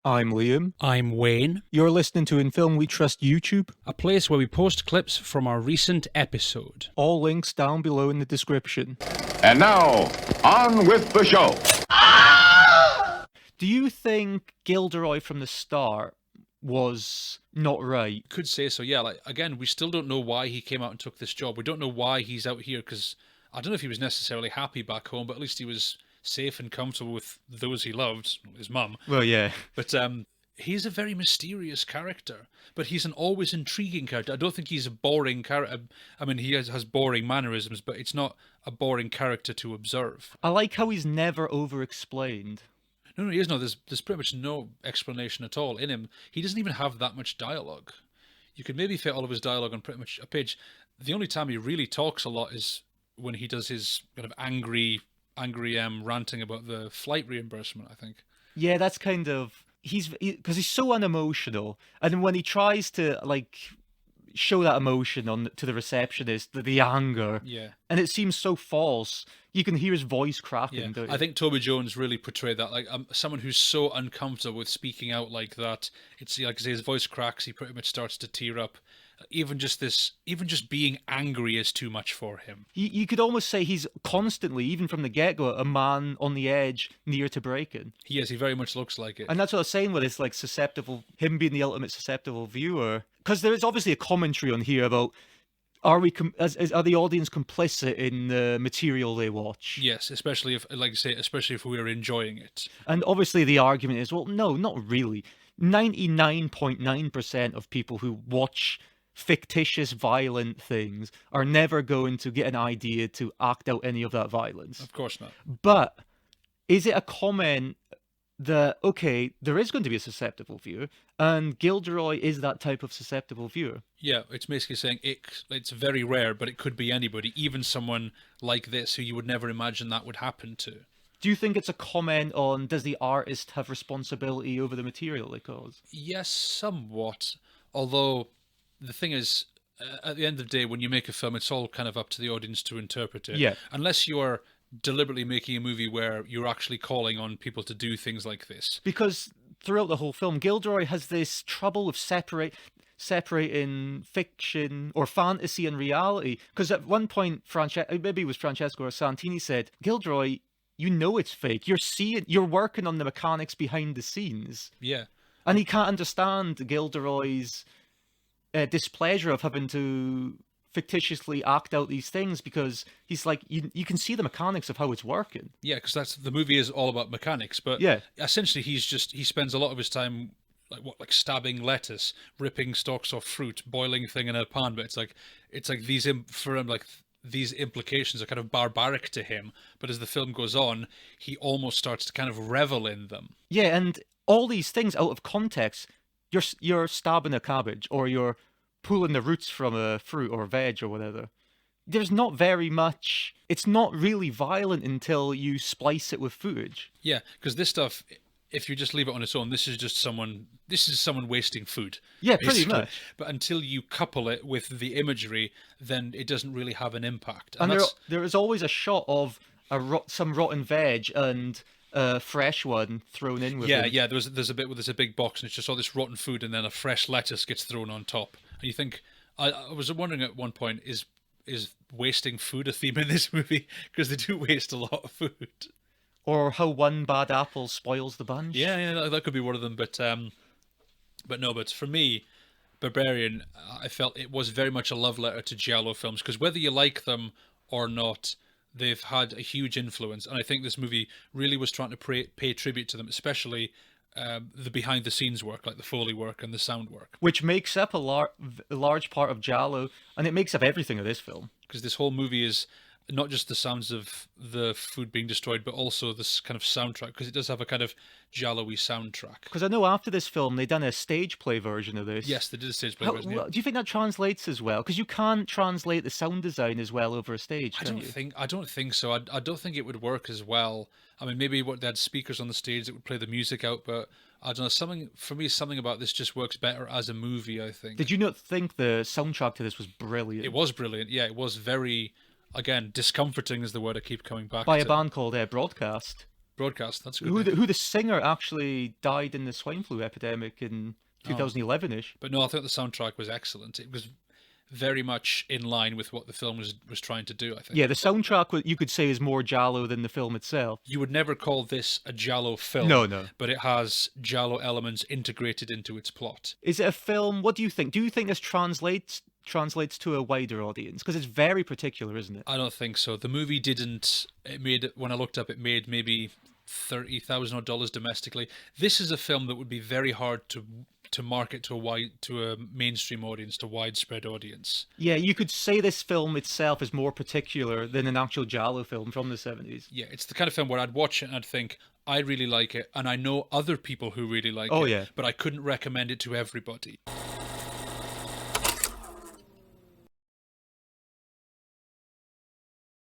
I'm Liam. I'm Wayne, You're listening to In Film We Trust YouTube. a place where we post clips from our recent episode. All links down below in the description. And now, on with the show. Do you think Gilderoy from the start was not right? Could say so, yeah. Again, we still don't know why he came out and took this job. We don't know why he's out here, because I don't know if he was necessarily happy back home, but at least he was safe and comfortable with those he loved, his mum. Well, yeah. But he's a very mysterious character, but he's an always intriguing character. I don't think he's a boring character. I mean, he has boring mannerisms, but it's not a boring character to observe. I like how he's never over-explained. No, he is no. There's pretty much no explanation at all in him. He doesn't even have that much dialogue. You could maybe fit all of his dialogue on pretty much a page. The only time he really talks a lot is when he does his kind of angry ranting about the flight reimbursement, I think. Yeah, that's kind of... Because he's so unemotional, and when he tries to, show that emotion to the receptionist, the anger, Yeah. and it seems so false, you can hear his voice cracking. Yeah, Don't you? I think Toby Jones really portrayed that, someone who's so uncomfortable with speaking out like that. It's like his voice cracks, he pretty much starts to tear up. Even just being angry is too much for him. You could almost say he's constantly, even from the get-go, a man on the edge, near to breaking. He very much looks like it. And that's what I was saying with his susceptible, him being the ultimate susceptible viewer. Because there is obviously a commentary on here about, are the audience complicit in the material they watch? Yes, especially if we're enjoying it. And obviously the argument is, well, no, not really. 99.9% of people who watch fictitious violent things are never going to get an idea to act out any of that violence. Of course not. But is it a comment that, okay, there is going to be a susceptible viewer, and Gilderoy is that type of susceptible viewer? Yeah, it's basically saying it's very rare, but it could be anybody, even someone like this who you would never imagine that would happen to. Do you think it's a comment on, does the artist have responsibility over the material they cause? Yes, somewhat. Although the thing is, at the end of the day, when you make a film, it's all kind of up to the audience to interpret it. Yeah. Unless you are deliberately making a movie where you're actually calling on people to do things like this. Because throughout the whole film, Gilderoy has this trouble of separating fiction or fantasy and reality. Because at one point, maybe it was Francesco or Santini said, Gilderoy, you know it's fake. You're working on the mechanics behind the scenes. Yeah. And he can't understand Gilderoy's displeasure of having to fictitiously act out these things, because he's like, you can see the mechanics of how it's working. Yeah, because the movie is all about mechanics, but yeah, essentially he spends a lot of his time like stabbing lettuce, ripping stalks off fruit, boiling thing in a pan. But it's like for him, like these implications are kind of barbaric to him. But as the film goes on, he almost starts to kind of revel in them. Yeah, and all these things out of context. You're stabbing a cabbage, or you're pulling the roots from a fruit or veg or whatever. There's not very much. It's not really violent until you splice it with footage. Yeah, because this stuff, if you just leave it on its own, this is someone wasting food. Yeah, pretty much. But until you couple it with the imagery, then it doesn't really have an impact. And there is always a shot of some rotten veg and a fresh one thrown in with it. Yeah. There's a bit where there's a big box and it's just all this rotten food, and then a fresh lettuce gets thrown on top. And you think, I was wondering at one point, is wasting food a theme in this movie? Because they do waste a lot of food. Or how one bad apple spoils the bunch. Yeah, that could be one of them. But for me, Berberian, I felt it was very much a love letter to giallo films, because whether you like them or not, they've had a huge influence, and I think this movie really was trying to pay tribute to them, especially the behind-the-scenes work, like the Foley work and the sound work. Which makes up a large part of giallo, and it makes up everything of this film. Because this whole movie is not just the sounds of the food being destroyed, but also this kind of soundtrack, because it does have a kind of giallo-y soundtrack. Because I know after this film, they done a stage play version of this. Yes, they did a stage play version, yeah. Do you think that translates as well? Because you can't translate the sound design as well over a stage, I don't think so. I don't think it would work as well. I mean, maybe they had speakers on the stage that would play the music out, but I don't know. Something about this just works better as a movie, I think. Did you not think the soundtrack to this was brilliant? It was brilliant. Yeah, it was very, again, discomforting is the word I keep coming back to. By a band called Broadcast. broadcast. That's a good. Who the singer actually died in the swine flu epidemic in 2011-ish. But no, I thought the soundtrack was excellent. It was very much in line with what the film was trying to do, I think. Yeah, the soundtrack, you could say, is more Giallo than the film itself. You would never call this a Giallo film. No. But it has Giallo elements integrated into its plot. Is it a film? What do you think? Do you think this translates to a wider audience? Because it's very particular, isn't it? I don't think so. The movie didn't. It made, when I looked up, it made maybe $30,000 domestically. This is a film that would be very hard to market to a mainstream audience, to a widespread audience. Yeah, you could say this film itself is more particular than an actual Giallo film from the 70s. Yeah, it's the kind of film where I'd watch it and I'd think, I really like it, and I know other people who really like it, yeah. but I couldn't recommend it to everybody.